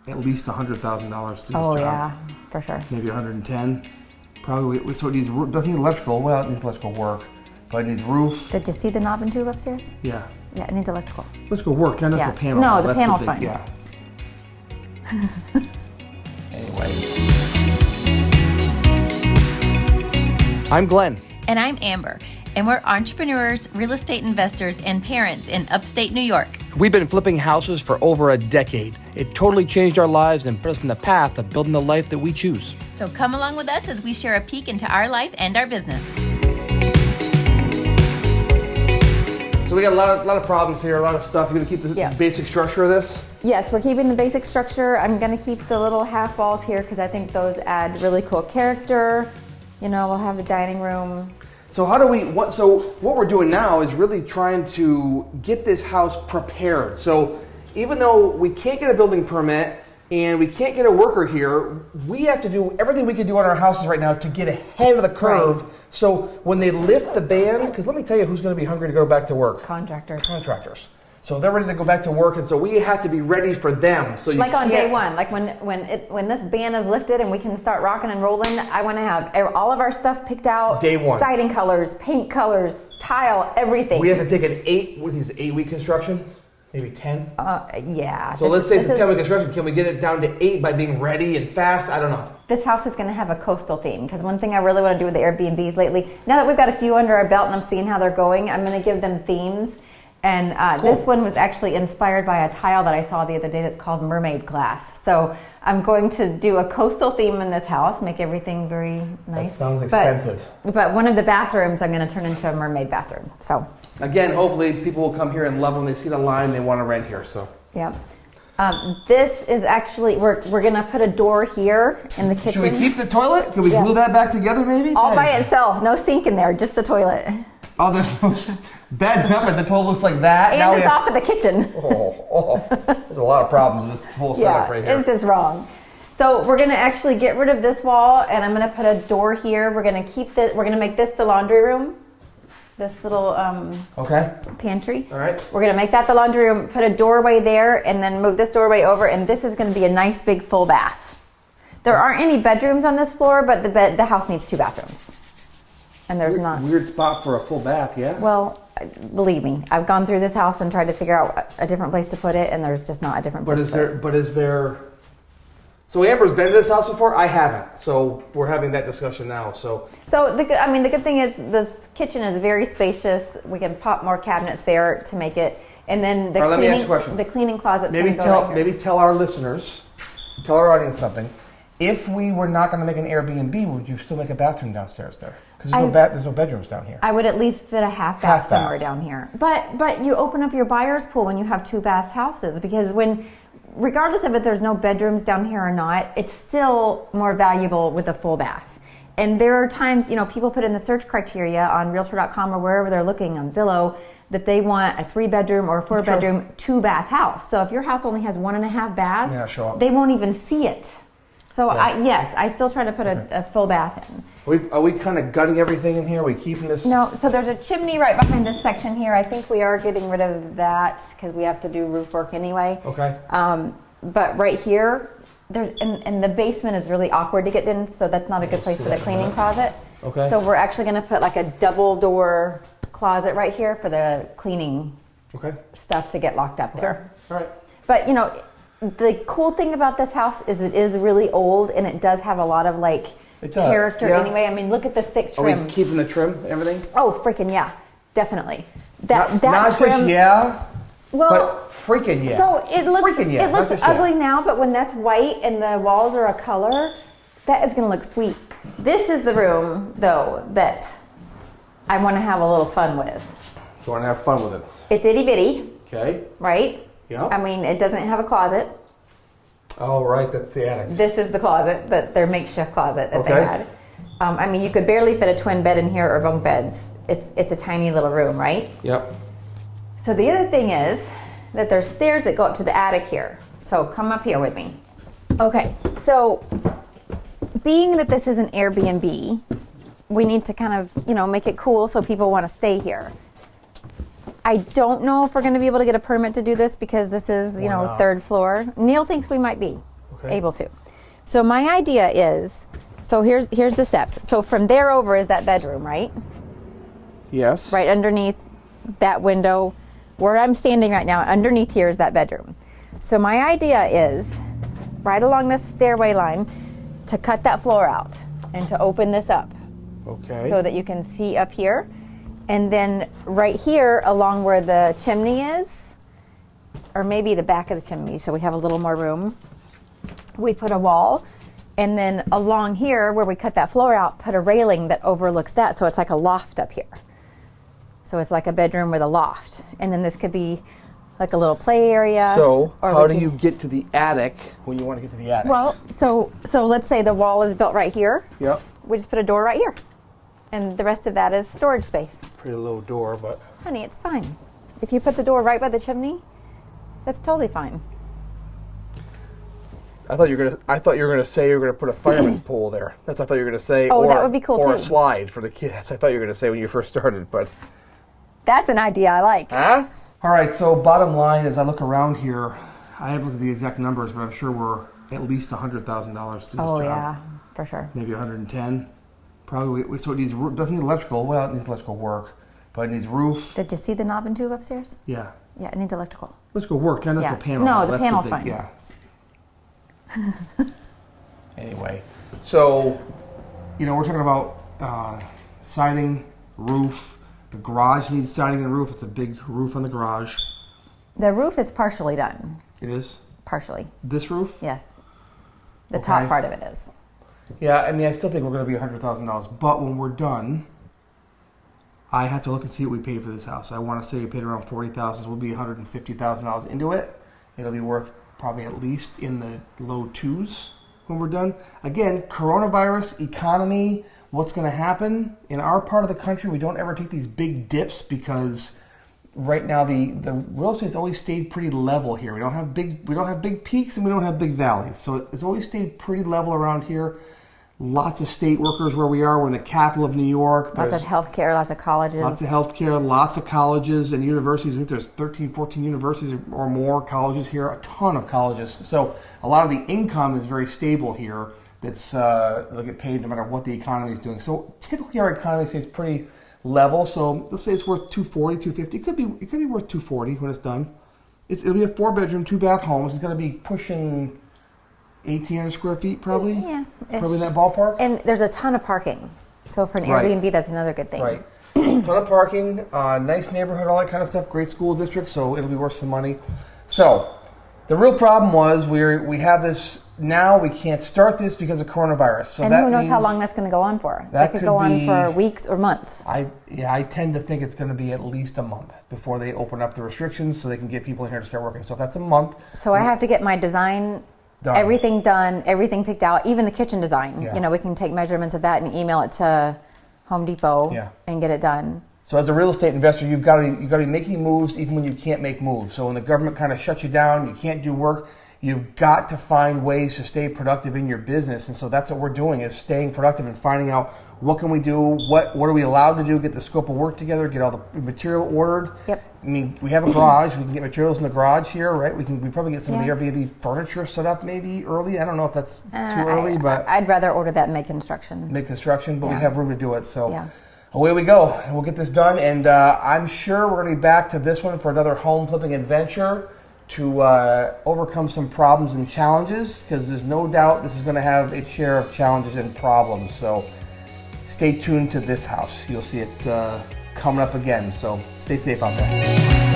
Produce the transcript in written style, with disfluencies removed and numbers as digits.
at least $100,000 to do this Oh job. yeah, for sure. Maybe 110. Probably. So it needs doesn't need electrical. Well, it needs electrical work, but it needs roof. Did you see the knob and tube upstairs? Yeah. Yeah, it needs electrical. Electrical work, not Yeah. the panel. No, the That's panel's thing. fine. Yeah. Anyway. I'm Glenn. And I'm Amber, and we're entrepreneurs, real estate investors, and parents in upstate New York. We've been flipping houses for over a decade. It totally changed our lives and put us on the path of building the life that we choose. So come along with us as we share a peek into our life and our business. So we got a lot of problems here, a lot of stuff. You're gonna keep the basic structure of this? Yes, we're keeping the basic structure. I'm gonna keep the little half walls here because I think those add really cool character. You know, we'll have the dining room. So what we're doing now is really trying to get this house prepared. So even though we can't get a building permit and we can't get a worker here, we have to do everything we can do on our houses right now to get ahead of the curve. Right. So when they lift the ban, because let me tell you who's gonna be hungry to go back to work. Contractors. Contractors. So they're ready to go back to work, and so we have to be ready for them. So like on day one, like when this ban is lifted and we can start rocking and rolling, I want to have all of our stuff picked out. Day one. Siding colors, paint colors, tile, everything. We have to take an 8-week construction, maybe 10. Yeah. So let's say it's a 10-week construction. Can we get it down to 8 by being ready and fast? I don't know. This house is going to have a coastal theme because one thing I really want to do with the Airbnbs lately, now that we've got a few under our belt and I'm seeing how they're going, I'm going to give them themes. And Cool. This one was actually inspired by a tile that I saw the other day that's called mermaid glass. So I'm going to do a coastal theme in this house, make everything very nice. That sounds expensive. But one of the bathrooms I'm going to turn into a mermaid bathroom. So Again, hopefully people will come here and love when they see the line, they want to rent here. So yeah. This is actually, we're going to put a door here in the kitchen. should we keep the toilet? Can we glue that back together maybe? All by itself, no sink in there, just the toilet. Oh, there's no bed up, and the toilet looks like that. And it's off of the kitchen. There's a lot of problems with this whole setup right here. It's just wrong. So we're gonna actually get rid of this wall, and I'm gonna put a door here. We're gonna We're gonna make this the laundry room. This little pantry. All right. We're gonna make that the laundry room. Put a doorway there, and then move this doorway over. And this is gonna be a nice big full bath. There aren't any bedrooms on this floor, but the house needs 2 bathrooms. And there's not. Weird spot for a full bath, yeah? Well, believe me, I've gone through this house and tried to figure out a different place to put it, and there's just not a different place. But is there? So Amber's been to this house before. I haven't. So we're having that discussion now. So the good thing is the kitchen is very spacious. We can pop more cabinets there to make it, and then the let me ask you a question. The cleaning closet. maybe tell our listeners, tell our audience something. If we were not going to make an Airbnb, would you still make a bathroom downstairs there? Because there's no bedrooms down here. I would at least fit a half bath somewhere down here. But you open up your buyer's pool when you have 2 bath houses, because regardless of if there's no bedrooms down here or not, it's still more valuable with a full bath. And there are times, people put in the search criteria on Realtor.com or wherever they're looking on Zillow that they want a 3-bedroom or a 4-bedroom, 2-bath house. So if your house only has 1.5 baths, they won't even see it. So I still try to put a full bath in. Are we kind of gutting everything in here? Are we keeping this? No, so there's a chimney right behind this section here. I think we are getting rid of that because we have to do roof work anyway. Okay. But right here, and the basement is really awkward to get in, so that's not a good place for the cleaning closet. Okay. So we're actually going to put like a double door closet right here for the cleaning stuff to get locked up there. All right. But the cool thing about this house is it is really old, and it does have a lot of character anyway. I mean, look at the thick trim. Are we keeping the trim, everything? Oh, freaking yeah, definitely. That not trim. Yeah. Well, but freaking yeah. So it looks freaking looks ugly now, but when that's white and the walls are a color, that is going to look sweet. This is the room though that I want to have a little fun with. You want to have fun with it? It's itty bitty. Okay. Right? Yeah. I mean, it doesn't have a closet. Oh, right. That's the attic. This is the closet, their makeshift closet that they had. I mean, you could barely fit a twin bed in here or bunk beds. It's a tiny little room, right? Yep. So the other thing is that there's stairs that go up to the attic here. So come up here with me. Okay, so being that this is an Airbnb, we need to kind of, make it cool so people want to stay here. I don't know if we're going to be able to get a permit to do this because this is, 3rd floor. Neil thinks we might be. Okay. able to. So my idea is, so here's the steps. So from there over is that bedroom, right? Yes. Right underneath that window, where I'm standing right now, underneath here is that bedroom. So my idea is, right along this stairway line, to cut that floor out and to open this up. Okay. So that you can see up here. And then right here along where the chimney is, or maybe the back of the chimney, so we have a little more room, we put a wall. And then along here where we cut that floor out, put a railing that overlooks that, so it's like a loft up here. So it's like a bedroom with a loft. And then this could be like a little play area. So or how we do can- you get to the attic when you want to get to the attic? Well, so let's say the wall is built right here. Yep. We just put a door right here. And the rest of that is storage space. Pretty low door, but Honey, it's fine. If you put the door right by the chimney, that's totally fine. I thought you were gonna say you were gonna put a fireman's pole there. That's what I thought you were gonna say. Oh, or, that would be cool or too. a slide for the kids. I thought you were gonna say when you first started, but. That's an idea I like. Huh? All right. So bottom line, as I look around here, I haven't looked at the exact numbers, but I'm sure we're at least $100,000 to do this Oh job. yeah, for sure. Maybe 110. Probably. So it needs doesn't need electrical. Well, it needs electrical work, but it needs roof. Did you see the knob and tube upstairs? Yeah. Yeah, it needs electrical. Electrical work, not Yeah. the panel. No, the That's panel's thing. fine. Yeah. Anyway, so, we're talking about siding, roof. The garage needs siding and roof. It's a big roof on the garage. The roof is partially done. It is? Partially, This roof? yes. The Okay. top part of it is. Yeah, I still think we're going to be $100,000. But when we're done, I have to look and see what we paid for this house. I want to say we paid around $40,000. So we'll be $150,000 into it. It'll be worth probably at least in the low twos when we're done. Again, coronavirus, economy, what's going to happen? In our part of the country, we don't ever take these big dips because right now the real estate's always stayed pretty level here. We don't have big peaks and we don't have big valleys. So it's always stayed pretty level around here. Lots of state workers where we are. We're in the capital of New York. Lots of healthcare, lots of colleges. Lots of healthcare, lots of colleges and universities. I think there's 13, 14 universities or more colleges here, a ton of colleges. So a lot of the income is very stable here. That's they'll get paid no matter what the economy is doing. So typically our economy stays pretty level. So let's say it's worth $240, $250. It could be worth $240 when it's done. It'll be a 4-bedroom, 2-bath home. It's going to be pushing 1,800 square feet, probably. Yeah, Probably in that ballpark. And there's a ton of parking. So for an Right. Airbnb, that's another good thing. Right. Ton of parking, nice neighborhood, all that kind of stuff. Great school district, so it'll be worth some money. So the real problem was we have this now. We can't start this because of coronavirus. So And that who knows how means long that's going to go on for? that could could go on be- for weeks or months. I tend to think it's going to be at least a month before they open up the restrictions so they can get people in here to start working. So if that's a month, So I have to get my design, Done. everything done, everything picked out, even the kitchen design. Yeah. We can take measurements of that and email it to Home Depot Yeah. and get it done. So as a real estate investor, you've got to be making moves even when you can't make moves. So when the government kind of shuts you down, you can't do work. You've got to find ways to stay productive in your business, and so that's what we're doing: is staying productive and finding out what can we do, what are we allowed to do, get the scope of work together, get all the material ordered. Yep. We have a garage. We can get materials in the garage here, right? We probably get some Yeah. of the Airbnb furniture set up maybe early. I don't know if that's too early, but I'd rather order that mid-construction. mid-construction, but we Yeah. have room to do it. So Yeah. away we go. And we'll get this done. And I'm sure we're going to be back to this one for another home flipping adventure to overcome some problems and challenges, because there's no doubt this is going to have its share of challenges and problems. So stay tuned to this house. You'll see it coming up again. So stay safe out there.